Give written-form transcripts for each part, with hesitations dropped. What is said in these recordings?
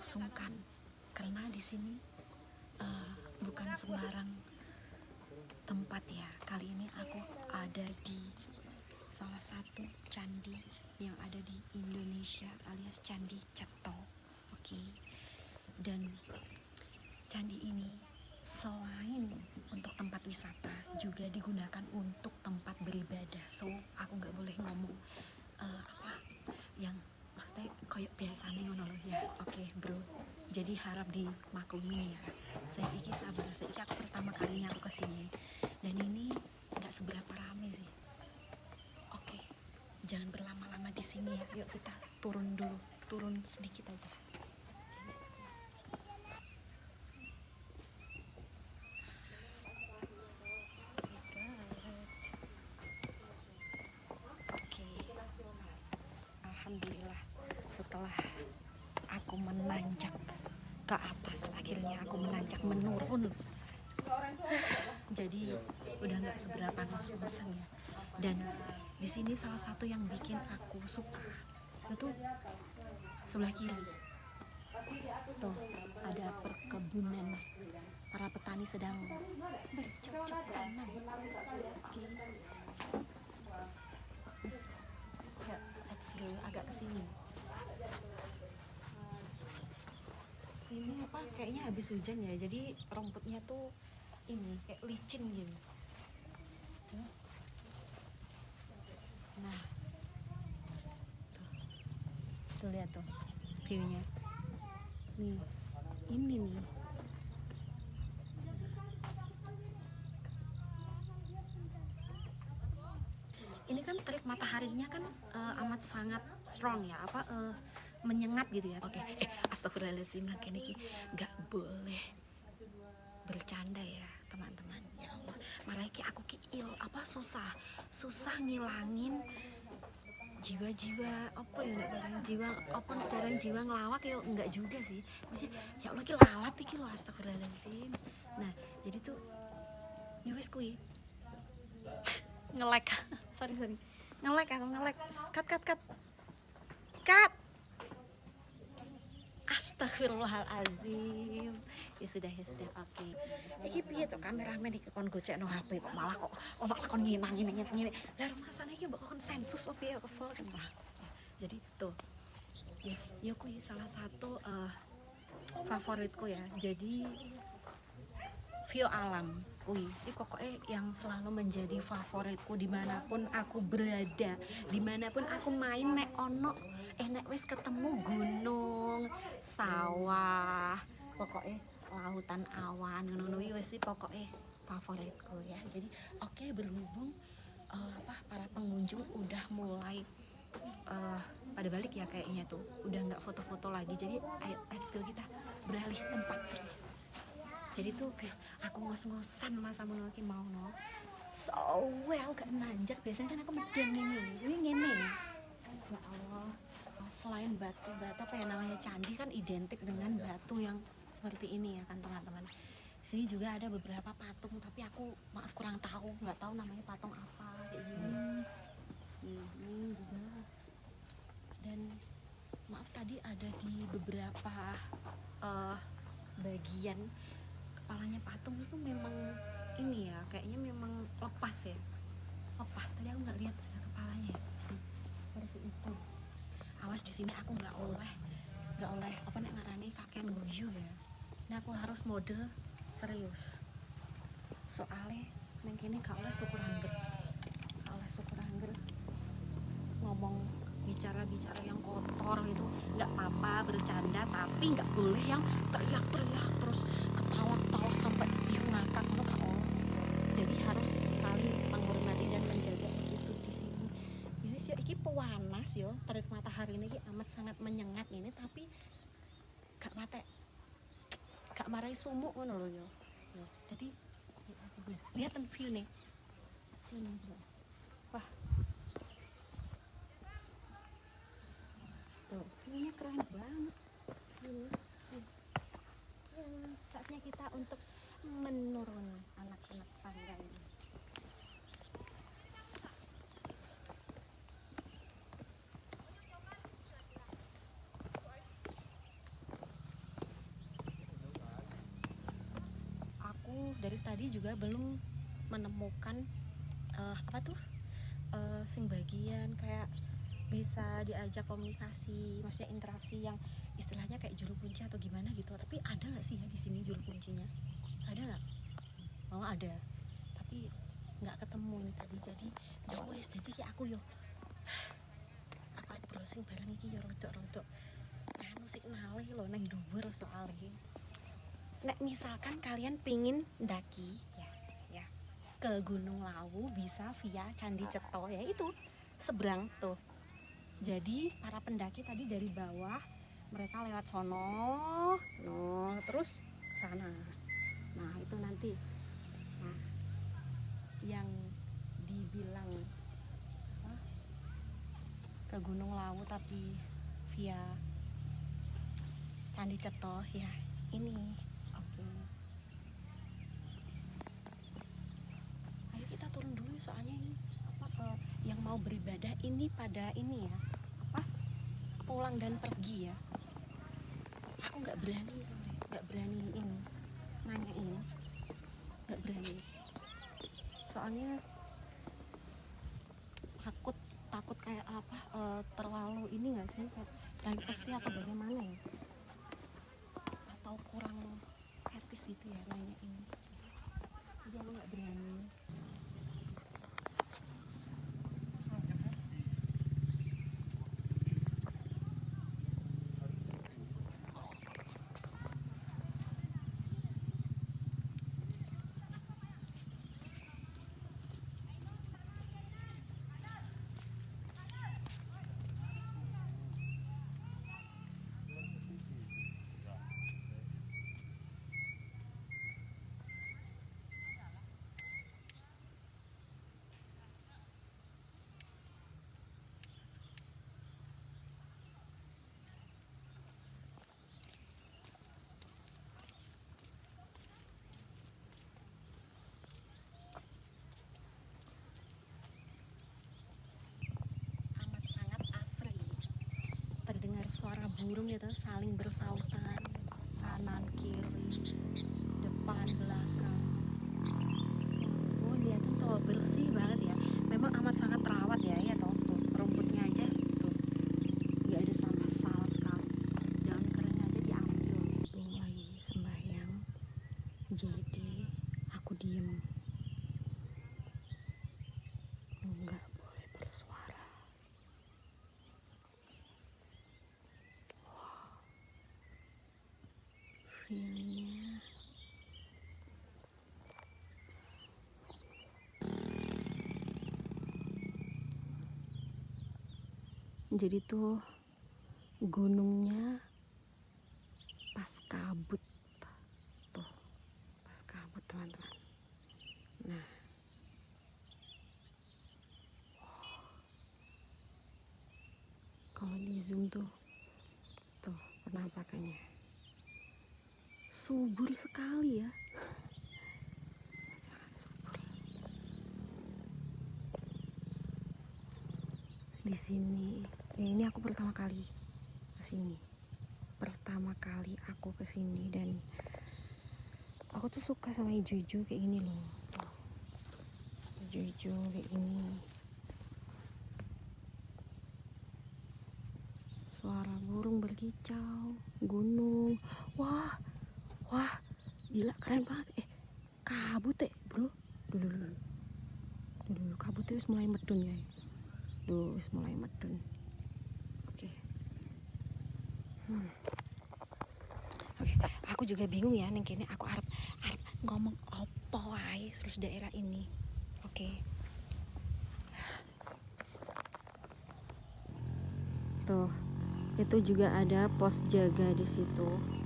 sungkan karena di sini bukan sembarang tempat ya. Kali ini aku ada di salah satu candi yang ada di Indonesia alias Candi Ceto. Oke. Dan candi ini selain untuk tempat wisata juga digunakan untuk tempat beribadah. So aku nggak boleh ngomong apa yang maksudnya kayak biasanya ngono loh ya. Oke, bro, jadi harap dimaklumi ya. Saya iki sabar, saya iki aku pertama kalinya aku kesini dan ini nggak seberapa rame sih. Oke, jangan berlama-lama di sini ya. Yuk kita turun dulu, turun sedikit aja. Alhamdulillah, setelah aku menanjak ke atas, akhirnya aku menanjak menurun. Jadi udah nggak seberapa ngos-ngosan ya. Dan di sini salah satu yang bikin aku suka itu sebelah kiri. Tuh ada perkebunan, para petani sedang bercocok tanam. Oke. Ya, let's go agak kesini. Ini apa? Kayaknya habis hujan ya, jadi rumputnya tuh ini kayak licin gitu. Nah, tuh lihat tuh viewnya. Nih, ini nih. Ini kan terik mataharinya kan amat sangat strong ya, apa menyengat gitu ya. Oke, astagfirullahaladzim, ini nggak boleh bercanda ya teman-teman. Ya Allah, malah aku apa susah ngilangin jiwa-jiwa apa ya, enggak barang jiwa apa barang jiwa ngelawak ya enggak juga sih. Maksudnya ya Allah ki lalat iki lho, astagfirullahaladzim. Nah, jadi tuh ya wis kuwi ngelek. sorry ngelek cut astagfirullahaladzim. Ya sudah oke. Iki piye to kameramen iki kon gocekno HP kok malah kon nginang ngene. Lah rumasane iki mbok konsensus opo piye kesel kan. Jadi tuh yes, yo kuwi salah satu favoritku ya. Jadi view alam kuwi ini pokoknya yang selalu menjadi favoritku dimanapun aku berada, dimanapun aku main. Nek ono nek wis ketemu gunung, sawah, pokoknya lautan awan ngono wis pokoknya favoritku ya. Jadi oke, berhubung para pengunjung udah mulai pada balik ya kayaknya tuh udah nggak foto-foto lagi, jadi ayo let's go, kita beralih tempat. Jadi tuh aku ngos-ngosan masa menolaki mau no so well gak nanjak. Biasanya kan aku medeng ini ngene. Ya Allah, selain batu apa ya namanya, candi kan identik dengan batu yang seperti ini ya kan teman-teman. Sini juga ada beberapa patung tapi aku maaf kurang tahu, nggak tahu namanya patung apa kayak gini. Ini juga. Dan maaf tadi ada di beberapa bagian kepalanya patung itu memang ini ya, kayaknya memang lepas tadi aku nggak lihat ada kepalanya ya. Seperti itu. Awas di sini aku nggak oleh apa nek ngarani kakean guyu ya. Nah aku harus mode serius soalnya neng kene gak oleh syukur angger ngomong bicara yang kotor itu nggak apa-apa, bercanda, tapi nggak boleh yang teriak-teriak terus ketawa sampai ngakak itu. Jadi harus saling menghormati dan menjaga itu di sini. Ini sih iki pewanas yo, terik matahari ini amat sangat menyengat ini, tapi gak marai sumuk ngono lho yo. Jadi lihat view nih. Wah. Tuh, viewnya keren banget. Saatnya kita untuk menurun anak-anak tangga ini. tadi juga belum menemukan apa tuh sing bagian kayak bisa diajak komunikasi, maksudnya interaksi yang istilahnya kayak juru kunci atau gimana gitu. Tapi ada nggak sih ya di sini juru kuncinya? Ada nggak? Oh ada, tapi nggak ketemu ini tadi. Jadi ya wes, jadi ya aku arep browsing barang iki yo rodok-rodok anu signale lho nang dhuwur soalnya. Nek misalkan kalian pingin ndaki ya ke Gunung Lawu bisa via Candi Ceto, ya itu seberang tuh. Jadi para pendaki tadi dari bawah mereka lewat sono, terus ke sana. Nah itu nanti, nah, yang dibilang apa, ke Gunung Lawu tapi via Candi Ceto ya ini. Oke. Ayo kita turun dulu soalnya ini apa yang mau beribadah ini pada ini ya apa pulang dan pergi ya. Aku nggak berani soalnya, nggak berani ini nanya ini, nggak berani. Soalnya takut kayak apa terlalu ini nggak sih kayak privacy atau bagaimana ya, atau kurang etis gitu ya nanya ini. Jadi aku nggak berani. Amat sangat asri, terdengar suara burung gitu saling bersautan kanan kiri depan belakang. Oh lihatin tuh bersih banget ya, memang amat sangat terawat ya toh, tuh rumputnya aja tuh nggak ada sampah sama sekali, daun kering aja diambil. Tuh lagi sembahyang, jadi aku diem, nggak boleh bersuara. Feelnya jadi tuh gunungnya pas kabut tuh, pas kabut teman-teman. Nah kalau di zoom tuh penampakannya subur sekali ya, sangat subur. Di sini ya, ini aku pertama kali kesini, dan aku tuh suka sama hijau-hijau kayak gini loh, tuh hijau-hijau kayak gini, suara burung berkicau, gunung, wah gila keren banget. Kabut bro, dulu kabutnya wis mulai medun ya, wis mulai medun. Oke. Oke, aku juga bingung ya neng kene aku arep ngomong opo wae terus daerah ini. Oke. Tuh, itu juga ada pos jaga di situ.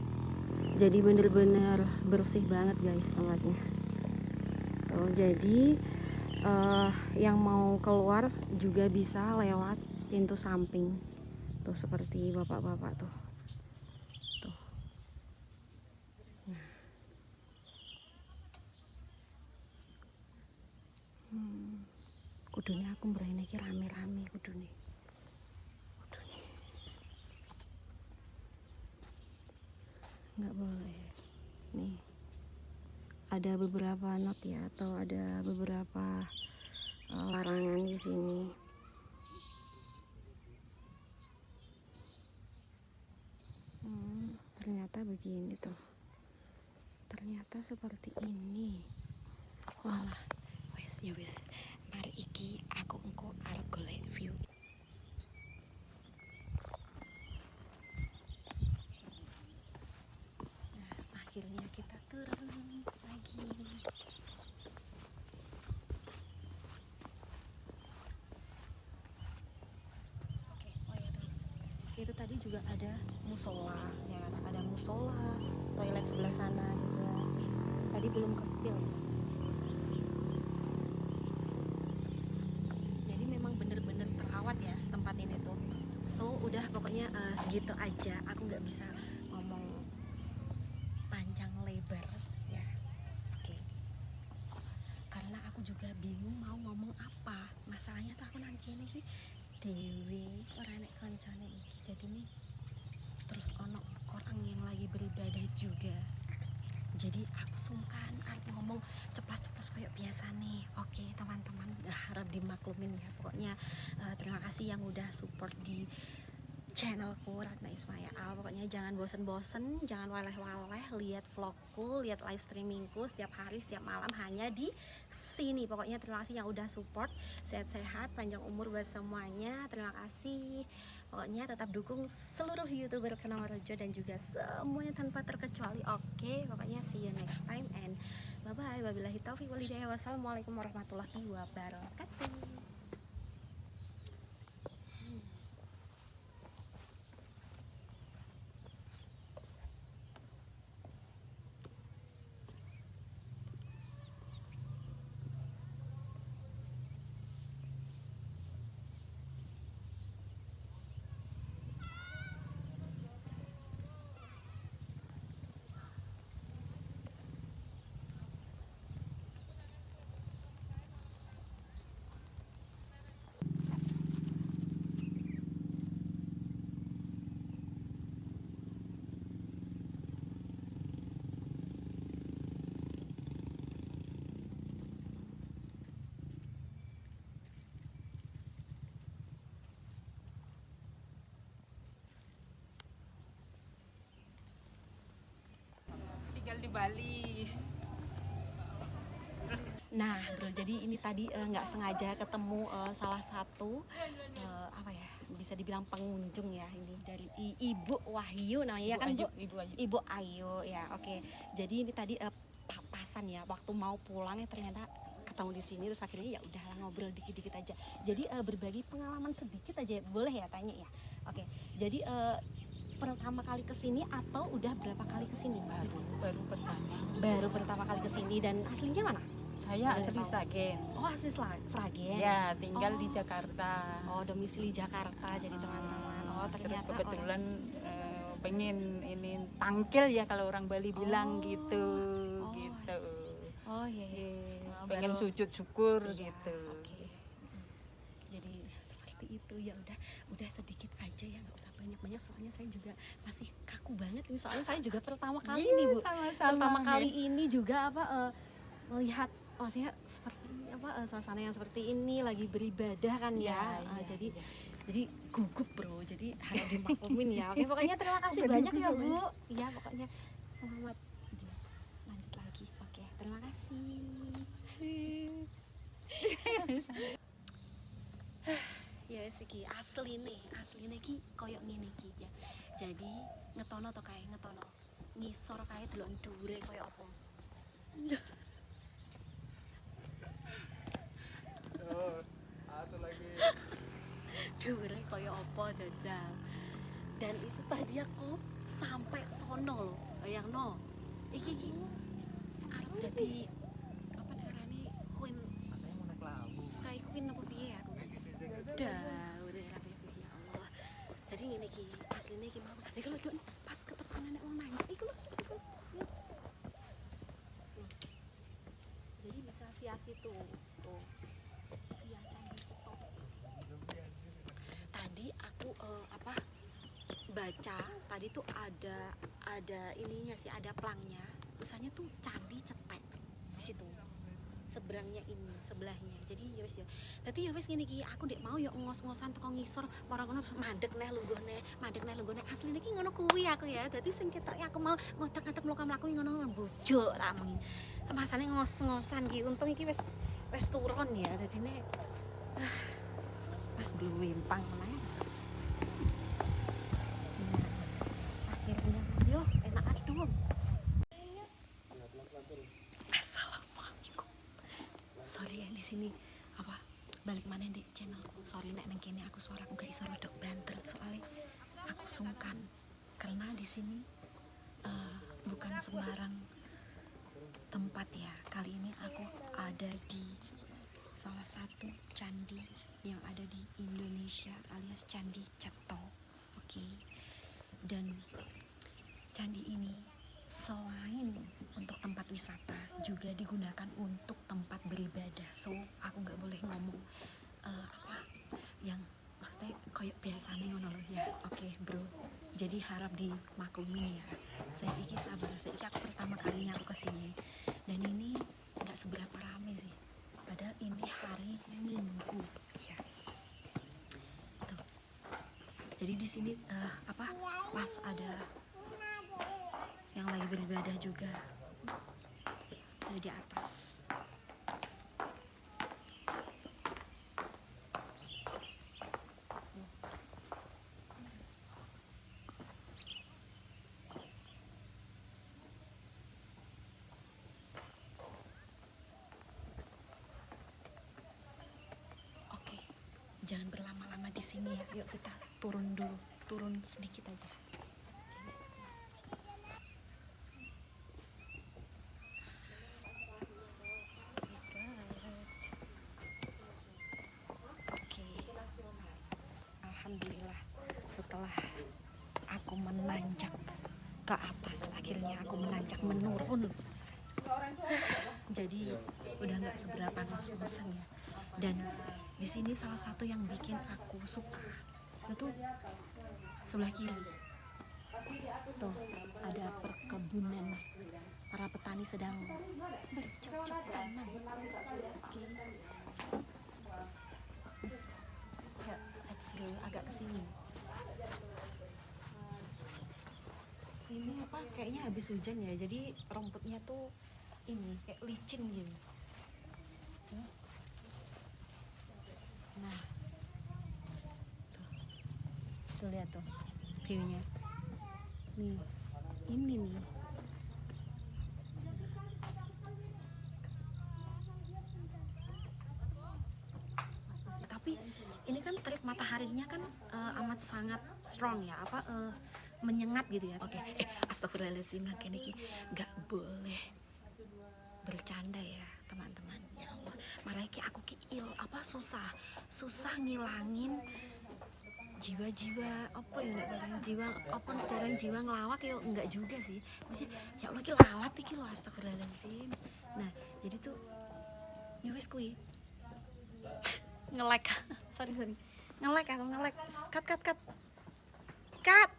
Jadi bener-bener bersih banget guys tempatnya. Tuh, jadi yang mau keluar juga bisa lewat pintu samping. Tuh seperti bapak-bapak tuh. Nah. Kudune aku mrene iki rame-rame kudune. Nggak boleh nih, ada beberapa not ya, atau ada beberapa larangan di sini. Ternyata begini tuh, ternyata seperti ini. Walah, Wes ya wes, mari iki aku engko arep golek view. Nah, akhirnya kita turun lagi. Oke, oh ya tuh. Itu tadi juga ada musola, ya kan? Ada musola, toilet sebelah sana juga. Tadi belum ke spill. Jadi memang bener-bener terawat ya tempat ini tuh. So udah pokoknya gitu aja. Aku nggak bisa ngomong panjang lebar ya. Oke. Karena aku juga bingung mau ngomong apa. Masalahnya tuh aku nang kene iki dewe ora nek kancane iki. Jadi nih terus ono orang yang lagi beribadah juga. Jadi aku sungkan arep ngomong ceplas-ceplos kayak biasa nih. Oke teman-teman, harap dimaklumin ya. Pokoknya terima kasih yang udah support di channelku Ratna Ismail. Pokoknya jangan bosen-bosen, jangan waleh-waleh lihat vlogku, lihat live streamingku setiap hari, setiap malam hanya di sini. Pokoknya terima kasih yang udah support. Sehat-sehat, panjang umur buat semuanya. Terima kasih. Pokoknya tetap dukung seluruh YouTuber Kenal Rejo dan juga semuanya tanpa terkecuali. Oke, pokoknya see you next time and bye bye. Wabillahi taufiq wal hidayah. Wassalamualaikum warahmatullahi wabarakatuh. Tinggal di Bali. Nah, bro, jadi ini tadi nggak sengaja ketemu salah satu apa ya, bisa dibilang pengunjung ya ini dari Ibu Wahyu namanya ya kan Bu? Ibu Ayu. Ibu Ayu ya, oke. Jadi ini tadi papasan ya, waktu mau pulang ya ternyata ketemu di sini terus akhirnya ya udahlah ngobrol dikit-dikit aja. Jadi berbagi pengalaman sedikit aja, boleh ya tanya ya? Oke. Jadi pertama kali kesini atau udah berapa kali kesini? Baru pertama. Baru pertama kali kesini dan aslinya mana? Saya Boleh asli tahu. Sragen. Oh asli Sragen. Ya, tinggal di Oh. Jakarta. Oh domisili Jakarta jadi teman-teman. Oh Terus ternyata kebetulan pengen ini tangkil ya kalau orang Bali bilang Oh. gitu, Oh, gitu. Oh iya. Iya. Iya, Oh, pengen baru- sujud syukur Iya, gitu. Oke. Jadi seperti itu ya udah sedikit aja ya nggak usah banyak-banyak soalnya saya juga masih kaku banget ini soalnya saya juga pertama kali Iya, nih Bu. sama-sama, Pertama ya. kali ini juga melihat maksudnya seperti suasana yang seperti ini lagi beribadah kan ya. Iya, Jadi iya. jadi gugup bro, jadi harap dimaklumin ya. Oke pokoknya terima kasih banyak ya Bu. Ya pokoknya selamat lanjut lagi. Oke terima kasih. Ya siki asli nih ki koyok ngene ki ya. Jadi ngetono to kae ngetono. Ngisor kae delok dhuwure koyo apa. Dhuwure koyo apa jajal. Dan itu tadi aku sampai sono loh. Bayangno. Iki arep dadi apa nek arane queen Katanya mau naik labu. Sky Queen apa piye aku? Udah rapi ya Allah. Jadi ngene iki, asline iki mau. Iki lho Duk, pas ketepanan nek wong nanya. Iku lho. Jadi bisa via situ. Tuh. Via Candi Cetok. Tadi aku baca tadi tuh ada ininya sih, ada plangnya. Tulisannya tuh Candi Cetek. di situ seberangnya ini sebelahnya. Jadi ya wis ya dadi ya wis ngene iki aku ndek mau ya ngos-ngosan teko ngisor marang kono mandek neh lunggone asline iki ngono kuwi aku ya. Dadi sing ketok aku mau ngotak-ngatak mlaku ngono bojo tak mengi masane ngos-ngosan ki untung iki wis turun ya dadine pas bluwimpang meneh. Akhirnya yo enak aduh. Assalamualaikum. Sorry ya di sini apa balik mana di channelku. Sorry nek nang kene aku suaraku gak iso rodok banter soalnya aku sungkan karena di sini bukan sembarang tempat ya. Kali ini aku ada di salah satu candi yang ada di Indonesia alias Candi Ceto. Oke. Dan candi ini selain untuk tempat wisata juga digunakan untuk tempat beribadah. So aku nggak boleh ngomong apa yang maksudnya kayak biasanya ngono loh ya. Oke, bro, jadi harap dimaklumi ya. Saya iki sabar, saya iki aku pertama kalinya aku kesini dan ini nggak seberapa rame sih, padahal ini hari Minggu ya. Tuh. Jadi di sini apa pas ada yang lagi beribadah juga ada di atas. Oke, jangan berlama-lama di sini ya. Yuk kita turun dulu, turun sedikit aja. Alhamdulillah setelah aku menanjak ke atas akhirnya aku menanjak menurun jadi udah nggak seberapa ngos-ngosan ya. Dan di sini salah satu yang bikin aku suka itu sebelah kiri tuh ada perkebunan, para petani sedang bercocok tanam. Ya, let's go agak kesini. Ini apa kayaknya habis hujan ya, jadi rumputnya tuh ini kayak licin gitu. Nah, tuh lihat tuh viewnya. Nih, ini nih. Tapi ini kan terik mataharinya kan amat sangat strong ya, apa menyengat gitu ya. Oke, astagfirullahaladzim, kayaknya ini nggak boleh bercanda ya teman-teman. Ya Allah, malah aku apa susah ngilangin jiwa-jiwa apa ya, nek barang jiwa apa nek barang jiwa ngelawak ya enggak juga sih. Maksudnya ya Allah ki lalat iki lho, astagfirullahaladzim. Nah, jadi tuh ya wes kuwi nge-lag. sorry nge-lag aku nge-lag. Cut.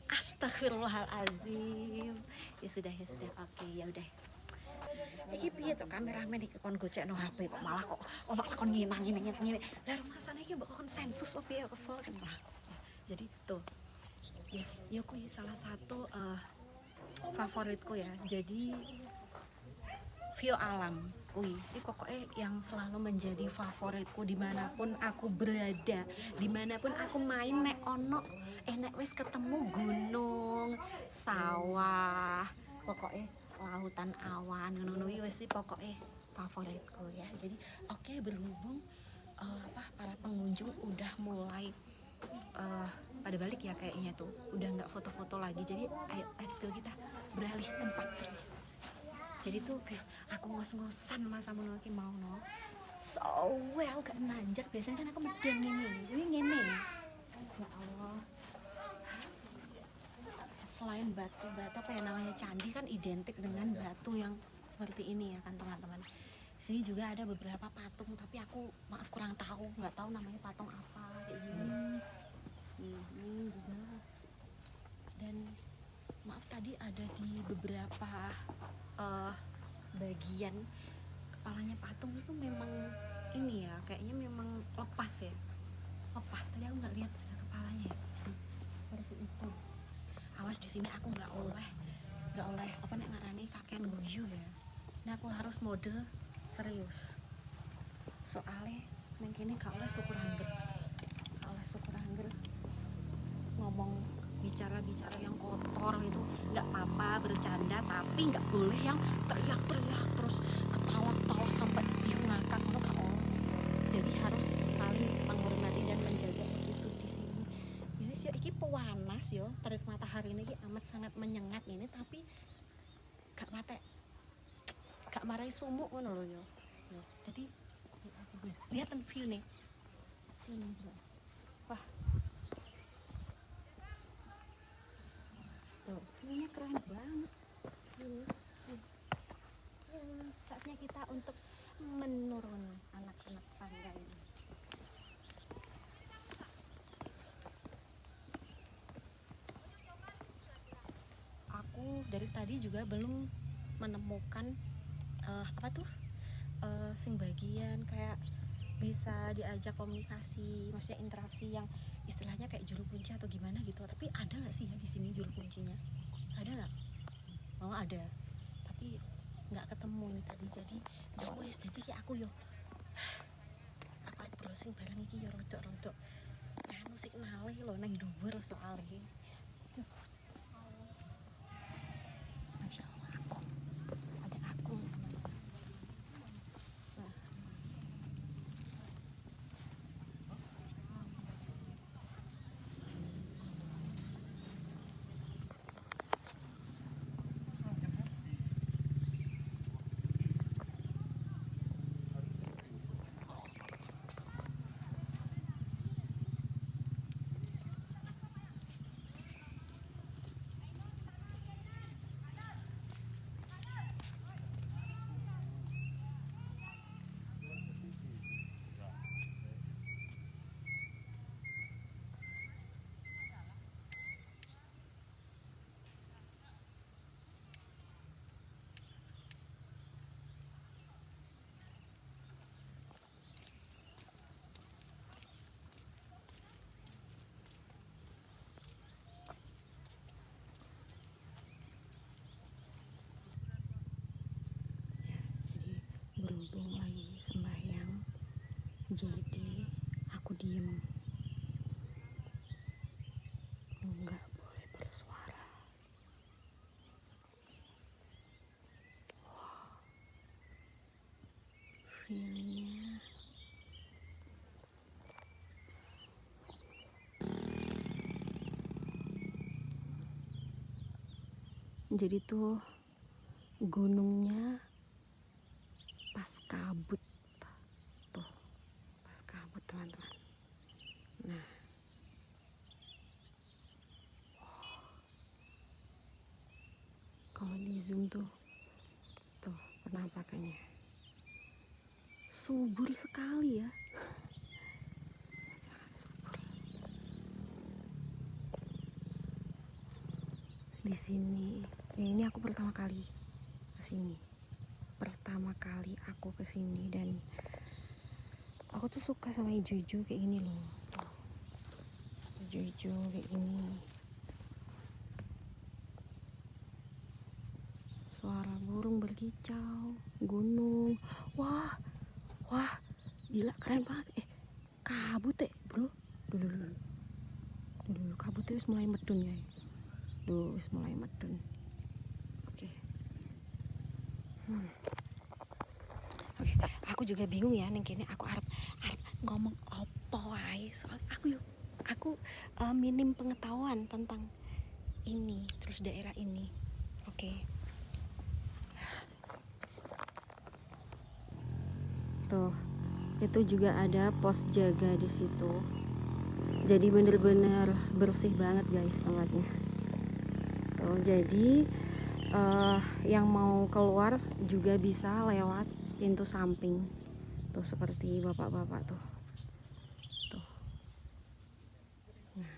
Astagfirullahaladzim. Ya sudah oke ya udah. Iki piye to kameramen iki kon gocekno HP kok malah kon nginang ngene. Lah rumasane iki mbok kon sensus opo piye kesel kan. Jadi tuh. Yes, yo kuwi salah satu favoritku ya. Jadi view alam kuwi iki pokoknya yang selalu menjadi favoritku dimanapun aku berada, dimanapun aku main. Nek ono nek wis ketemu gunung, sawah, pokoknya lautan awan ngono wis pokoknya favoritku ya. Jadi oke, berhubung para pengunjung udah mulai pada balik ya kayaknya tuh udah nggak foto-foto lagi, jadi ayo let's go kita beralih tempat. Jadi tuh aku ngos-ngosan masa menolaki mau no so well gak nanjak, biasanya kan aku medang ini ngene ya Allah. Selain batu apa ya namanya, candi kan identik dengan batu yang seperti ini ya kan teman-teman. Sini juga ada beberapa patung tapi aku maaf kurang tahu, nggak tahu namanya patung apa kayak gini. Ini juga. Dan maaf tadi ada di beberapa eh, bagian kepalanya patung itu memang ini ya, kayaknya memang lepas ya, lepas. Tadi aku nggak lihat ada kepalanya ya. Seperti itu. Awas di sini aku nggak oleh apa nek ngarani kakean guyu ya. Nah aku harus mode serius. Soalnya nang kene gak oleh syukur angger. Gak oleh syukur angger. Terus ngomong bicara-bicara yang kotor itu nggak apa-apa, bercanda, tapi nggak boleh yang teriak-teriak terus ketawa-ketawa sampai biung ngakak itu gak oleh. Jadi harus saling menghormati dan menjaga begitu di sini. Ini sih iki pewanas yo, terik matahari ini amat sangat menyengat ini, tapi gak mate, gak marai sumuk ngono lho yo. Yo, jadi lihat view nih. Wah. Tuh, view-nya keren banget. Ini sih. Ya, saatnya kita untuk menurun anak-anak tangga ini. Aku dari tadi juga belum menemukan apa tuh sing bagian kayak bisa diajak komunikasi, maksudnya interaksi yang istilahnya kayak juru kunci atau gimana gitu. Tapi ada nggak sih ya di sini juru kuncinya? Ada nggak? Oh ada, tapi nggak ketemu nih tadi. Jadi ya wes, jadi kayak aku yo aku arep browsing barang iki yo rodok-rodok anu signale lho nang dhuwur soalnya. Masya Allah, ada aku. Berhubung lagi sembahyang, jadi aku diem, nggak boleh bersuara. Feelnya jadi tuh gunungnya pas kabut tuh, pas kabut teman-teman. Nah, kalau di zoom tuh penampakannya subur sekali ya, sangat subur. Di sini, ya ini aku pertama kali kesini. Pertama kali aku kesini dan aku tuh suka sama hijau-hijau kayak gini loh. Tuh, hijau-hijau kayak gini. Suara burung berkicau, gunung. Wah, gila keren banget. Kabut bro. Dulu kabutnya wis mulai medun ya. Wis mulai medun. Oke. Oke, aku juga bingung ya ning kene aku arep ngomong apa wae soal aku minim pengetahuan tentang ini terus daerah ini. Oke. Tuh, itu juga ada pos jaga di situ. Jadi bener-bener bersih banget guys tempatnya. Tuh, jadi yang mau keluar juga bisa lewat pintu samping. Tuh seperti bapak-bapak tuh. Nah.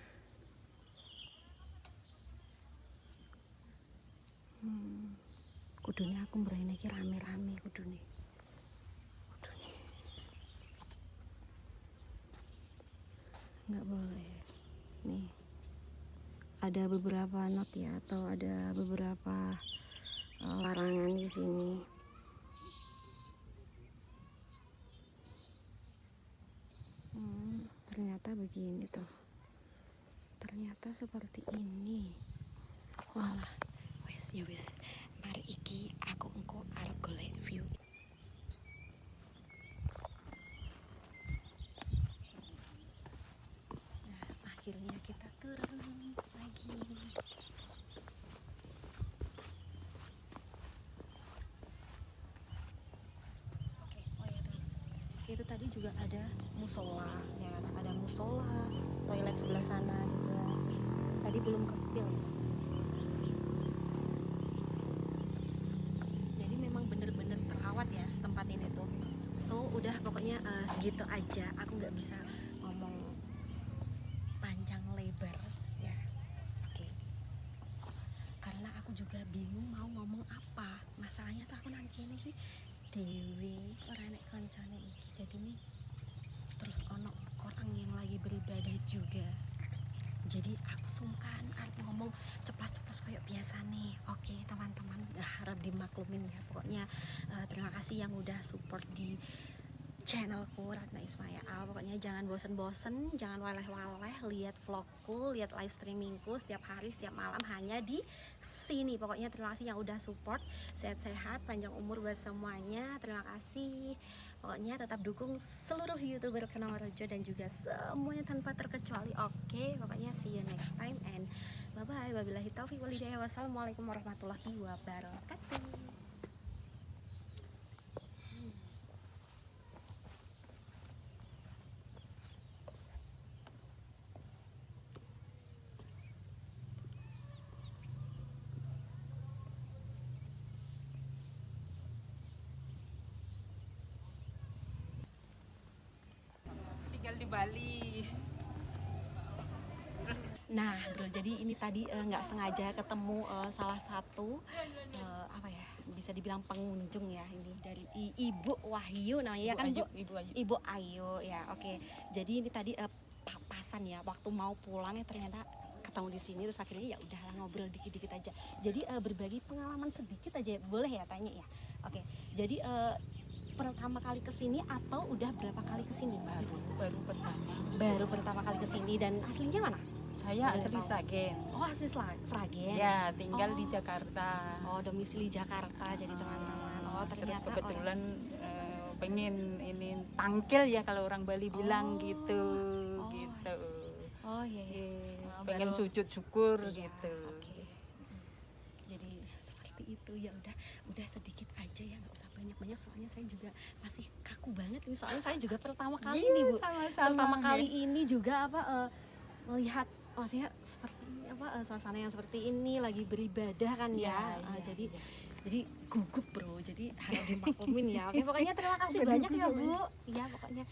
Aku kudune aku mrene iki rame-rame kudune. Nggak boleh. Nih. Ada beberapa not ya, atau ada beberapa larangan di sini. Ternyata begini tuh. Ternyata seperti ini. Walah, Wes ya wes. Mari iki aku engko arep golek view. Nah, akhirnya kita turun lagi. Oke, oh ya tuh. Itu tadi juga ada musola, ya kan? Ada musola, toilet sebelah sana juga. Tadi belum ke spill. Jadi memang bener-bener terawat ya tempat ini tuh. So udah pokoknya gitu aja. Aku nggak bisa ngomong panjang lebar ya. Oke. Karena aku juga bingung mau ngomong apa. Masalahnya tuh aku nang kene iki dewe ora nek koncone iki. Jadi nih terus ono orang yang lagi beribadah juga. Jadi aku sungkan arep ngomong ceplas-ceplos kayak biasa nih. Oke teman-teman, harap dimaklumin ya. Pokoknya terima kasih yang udah support di channelku Ratna Ismail. Pokoknya jangan bosen-bosen, jangan waleh-waleh lihat vlogku, lihat live streamingku setiap hari, setiap malam hanya di sini. Pokoknya terima kasih yang udah support. Sehat-sehat, panjang umur buat semuanya. Terima kasih. Pokoknya tetap dukung seluruh YouTuber Kenorejo dan juga semuanya tanpa terkecuali. Oke, pokoknya see you next time and bye-bye. Wabillahi taufiq wal hidayah. Wassalamualaikum warahmatullahi wabarakatuh. Tinggal di Bali. Terus Nah, bro, jadi ini tadi nggak sengaja ketemu salah satu apa ya, bisa dibilang pengunjung ya ini dari Ibu Wahyu namanya ya kan Bu? Ibu Ayu. Ibu Ayu ya, oke. Jadi ini tadi papasan ya, waktu mau pulang ya ternyata ketemu di sini terus akhirnya ya udah ngobrol dikit-dikit aja. Jadi berbagi pengalaman sedikit aja boleh ya tanya ya. Oke. Jadi pertama kali kesini atau udah berapa kali kesini? Baru pertama. Baru pertama kali kesini dan aslinya mana? Saya Boleh asli tahu. Sragen. Oh asli Sragen. Ya, tinggal di Oh. Jakarta. Oh domisili Jakarta jadi teman-teman. Oh Terus ternyata kebetulan pengen ini tangkil ya kalau orang Bali bilang Oh. gitu, Oh, gitu. Oh iya iya. Iya, Oh, pengen baru- sujud syukur Iya, gitu. Oke. Jadi seperti itu ya udah sedikit aja ya nggak usah banyak-banyak soalnya saya juga masih kaku banget ini soalnya saya juga pertama kali Iya, nih Bu. sama-sama, Pertama ya. kali ini juga melihat maksudnya seperti ini suasana yang seperti ini lagi beribadah kan ya. Iya, Jadi iya. jadi gugup bro, jadi harap dimaklumin ya. Oke, pokoknya terima kasih Bener, banyak ya bener. Bu. Ya pokoknya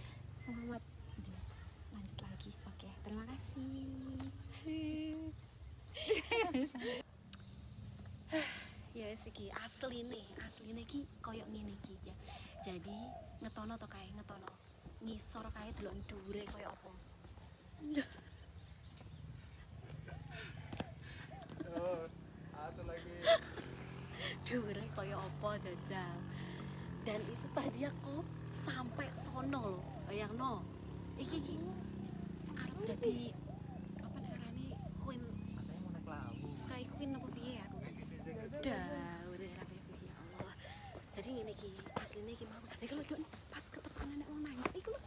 selamat lanjut lagi. Oke, terima kasih. Ya wis iki asli nih iki koyo ngene iki ya. Jadi ngetono to kae ngetono. Ngisor kae delok dhuwure koyo apa. Dhuwure koyo apa jajal. Dan itu tadi aku sampai sono loh. Bayangno. Iki arep dadi apa namanya queen Sky Queen apa piye aku? Udah kabeh ya Allah. Jadi ngene iki asline iki mau. Iki lho Duk, pas ketepan nek wong nanya. Iku lho